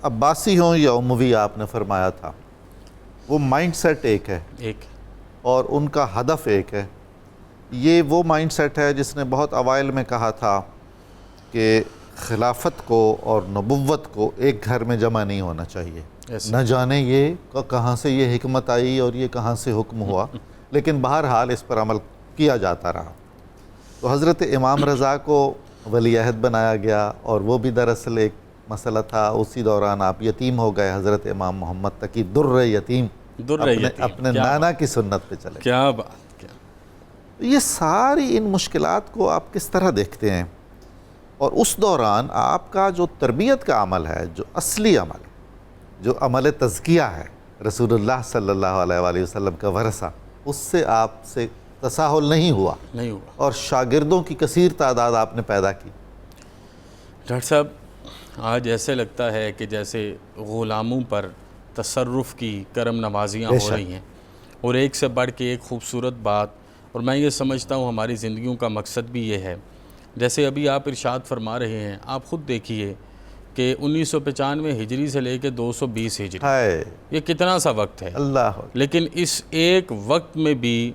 عباسی ہوں یا اموی آپ نے فرمایا تھا، وہ مائنڈ سیٹ ایک ہے اور ان کا ہدف ایک ہے. یہ وہ مائنڈ سیٹ ہے جس نے بہت اوائل میں کہا تھا کہ خلافت کو اور نبوت کو ایک گھر میں جمع نہیں ہونا چاہیے. نہ جانے یہ کہاں سے یہ حکمت آئی اور یہ کہاں سے حکم ہوا، لیکن بہرحال اس پر عمل کیا جاتا رہا. تو حضرت امام رضا کو ولی عہد بنایا گیا، اور وہ بھی دراصل ایک مسئلہ تھا. اسی دوران آپ یتیم ہو گئے. حضرت امام محمد تقی در یتیم اپنے نانا کی سنت پہ چلے. کیا بات! یہ ساری ان مشکلات کو آپ کس طرح دیکھتے ہیں؟ اور اس دوران آپ کا جو تربیت کا عمل ہے، جو اصلی عمل ہے، جو عمل تزکیہ ہے، رسول اللہ صلی اللہ علیہ وآلہ وسلم کا ورثہ، اس سے آپ سے تساہل نہیں ہوا اور شاگردوں کی کثیر تعداد آپ نے پیدا کی. ڈاکٹر صاحب، آج ایسے لگتا ہے کہ جیسے غلاموں پر تصرف کی کرم نوازیاں ہو رہی ہیں، اور ایک سے بڑھ کے ایک خوبصورت بات. اور میں یہ سمجھتا ہوں ہماری زندگیوں کا مقصد بھی یہ ہے. جیسے ابھی آپ ارشاد فرما رہے ہیں، آپ خود دیکھیے کہ 1995 ہجری سے لے کے 220 ہجری، یہ کتنا سا وقت ہے. لیکن اس ایک وقت میں بھی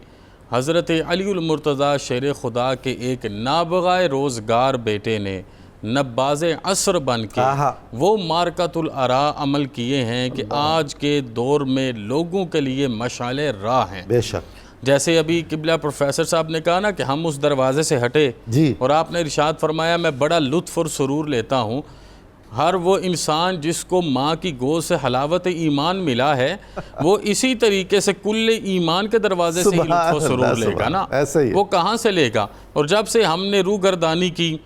حضرت علی المرتضیٰ شیر خدا کے ایک نابغہ روزگار بیٹے نے نباز عصر بن کے وہ مارکۃ الارا عمل کیے ہیں کہ آج کے دور میں لوگوں کے لیے مشعل راہ ہیں. بے شک. جیسے ابھی قبلہ پروفیسر صاحب نے کہا نا کہ ہم اس دروازے سے ہٹے، اور آپ نے ارشاد فرمایا میں بڑا لطف اور سرور لیتا ہوں. ہر وہ انسان جس کو ماں کی گود سے حلاوت ایمان ملا ہے، وہ اسی طریقے سے کل ایمان کے دروازے سے ہی لطف و سرور لے گا نا. وہ کہاں سے لے گا؟ اور جب سے ہم نے روح گردانی کی،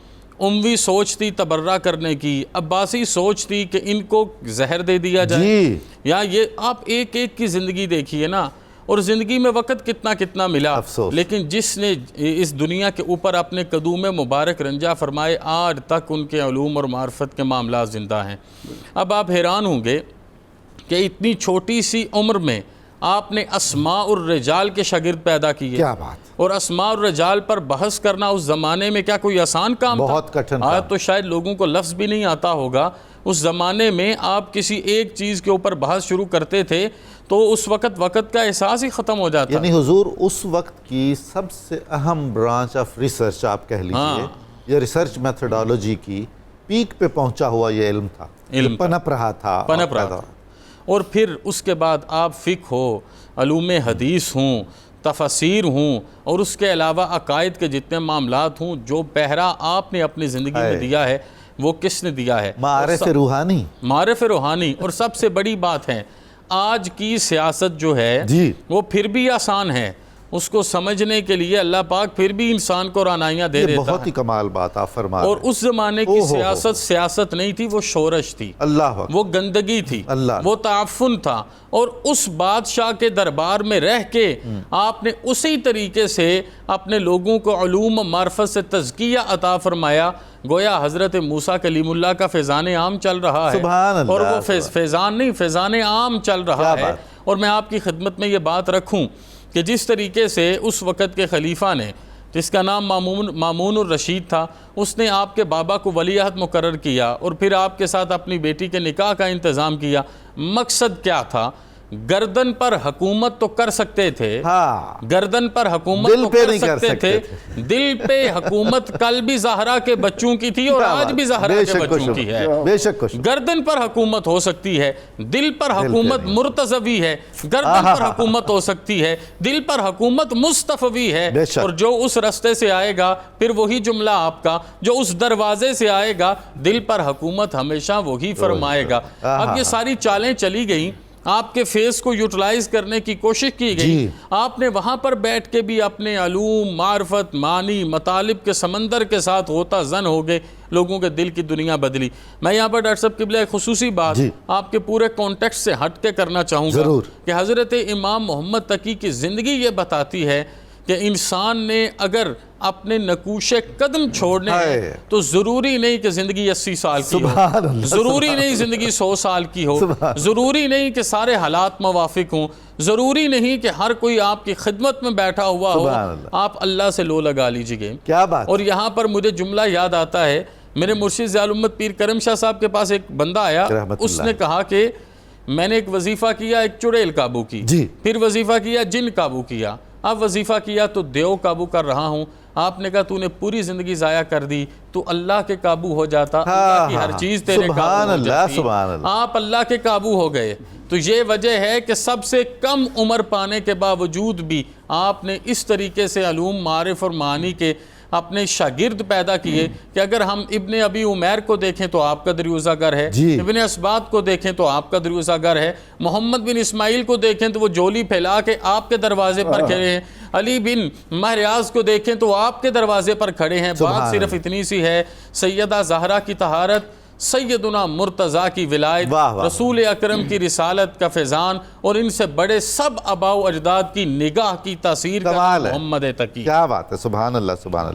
اموی سوچ تھی تبرہ کرنے کی، عباسی سوچ تھی کہ ان کو زہر دے دیا جائے، یا یہ آپ ایک ایک کی زندگی دیکھیے نا. اور زندگی میں وقت کتنا ملا، لیکن جس نے اس دنیا کے اوپر اپنے قدوم مبارک رنجا فرمائے، آج تک ان کے علوم اور معرفت کے معاملات زندہ ہیں. اب آپ حیران ہوں گے کہ اتنی چھوٹی سی عمر میں آپ نے اسماء الرجال کے شاگرد پیدا کیے. کیا بات! اور اسماء الرجال پر بحث کرنا اس زمانے میں کیا کوئی آسان کام تھا؟ بہت کٹھن تھا. آج تو شاید لوگوں کو لفظ بھی نہیں آتا ہوگا. اس زمانے میں آپ کسی ایک چیز کے اوپر بحث شروع کرتے تھے تو اس وقت کا احساس ہی ختم ہو جاتا. یعنی حضور اس وقت کی سب سے اہم برانچ آف ریسرچ آپ کہہ لیجئے، یہ ریسرچ میتھڈالوجی کی پیک پہ پہنچا ہوا یہ علم تھا، پنپ رہا تھا. اور پھر اس کے بعد آپ فقہ ہو، علوم حدیث ہوں، تفسیر ہوں، اور اس کے علاوہ عقائد کے جتنے معاملات ہوں، جو پہرا آپ نے اپنی زندگی میں دیا ہے وہ کس نے دیا ہے؟ معارف روحانی. اور سب سے بڑی بات ہے، آج کی سیاست جو ہے وہ پھر بھی آسان ہے. اس کو سمجھنے کے لیے اللہ پاک پھر بھی انسان کو رعنائیاں دے دیتا ہے. بہت ہی کمال بات آپ فرما رہے ہیں. اور اس زمانے کی سیاست نہیں تھی، وہ شورش تھی، وہ گندگی تھی، وہ تعفن تھا. اور اس بادشاہ کے دربار میں رہ کے آپ نے اسی طریقے سے اپنے لوگوں کو علوم معرفت سے تزکیہ عطا فرمایا. گویا حضرت موسیٰ کلیم اللہ کا فیضان عام چل رہا ہے، اور وہ فیضان نہیں، فیضان عام چل رہا ہے. اور میں آپ کی خدمت میں یہ بات رکھوں کہ جس طریقے سے اس وقت کے خلیفہ نے، جس کا نام مامون الرشید تھا، اس نے آپ کے بابا کو ولی عہد مقرر کیا اور پھر آپ کے ساتھ اپنی بیٹی کے نکاح کا انتظام کیا. مقصد کیا تھا؟ گردن پر حکومت تو کر سکتے تھے، گردن پر حکومت تو کر سکتے تھے، دل پہ حکومت کل بھی زہرا کے بچوں کی تھی اور آج بھی زہرا کے بچوں کی ہے. گردن پر حکومت ہو سکتی ہے، دل پر حکومت مرتضوی ہے. گردن پر حکومت ہو سکتی ہے، دل پر حکومت مصطفوی ہے. اور جو اس رستے سے آئے گا، پھر وہی جملہ آپ کا، جو اس دروازے سے آئے گا، دل پر حکومت ہمیشہ وہی فرمائے گا. اب یہ ساری چالیں چلی گئیں، آپ کے فیس کو یوٹیلائز کرنے کی کوشش کی گئی. آپ نے وہاں پر بیٹھ کے بھی اپنے علوم، معرفت، معنی، مطالب کے سمندر کے ساتھ غوطہ زن ہو گئے، لوگوں کے دل کی دنیا بدلی. میں یہاں پر ڈاکٹر صاحب قبلہ ایک خصوصی بات آپ کے پورے کانٹیکسٹ سے ہٹ کے کرنا چاہوں گا کہ حضرت امام محمد تقی کی زندگی یہ بتاتی ہے کہ انسان نے اگر اپنے نقوش قدم چھوڑنے ہیں تو ضروری نہیں کہ زندگی 80 سال کی ہو، ضروری نہیں زندگی 100 سال کی ہو، ضروری نہیں کہ سارے حالات موافق ہوں، ضروری نہیں کہ ہر کوئی آپ کی خدمت میں بیٹھا ہوا ہو. آپ اللہ سے لو لگا لیجئے. اور یہاں پر مجھے جملہ یاد آتا ہے میرے مرشد ضیاء الامت پیر کرم شاہ صاحب کے پاس ایک بندہ آیا, اس نے کہا کہ میں نے ایک وظیفہ کیا, ایک چڑیل قابو کی, پھر وظیفہ کیا جن قابو کیا, اب وظیفہ کیا تو دیو قابو کر رہا ہوں. آپ نے کہا تو نے پوری زندگی ضائع کر دی, تو اللہ کے قابو ہو جاتا, اللہ کی ہر چیز تیرے قابو ہو جاتی, آپ اللہ کے قابو ہو گئے. تو یہ وجہ ہے کہ سب سے کم عمر پانے کے باوجود بھی آپ نے اس طریقے سے علوم, معارف اور معانی کے اپنے شاگرد پیدا کیے کہ اگر ہم ابن ابی عمیر کو دیکھیں تو آپ کا دریوزہ گر ہے, ابن اسباط کو دیکھیں تو آپ کا دریوزہ گر ہے, محمد بن اسماعیل کو دیکھیں تو وہ جولی پھیلا کے آپ کے دروازے پر کھڑے ہیں, علی بن مہریاز کو دیکھیں تو آپ کے دروازے پر کھڑے ہیں. بات صرف اتنی سی ہے, سیدہ زہرا کی طہارت, سیدنا مرتضیٰ کی ولایت, رسول اکرم کی رسالت کا فیضان, اور ان سے بڑے سب آباء و اجداد کی نگاہ کی تاثیر کا محمد تقی. کیا بات ہے, سبحان اللہ سبحان اللہ.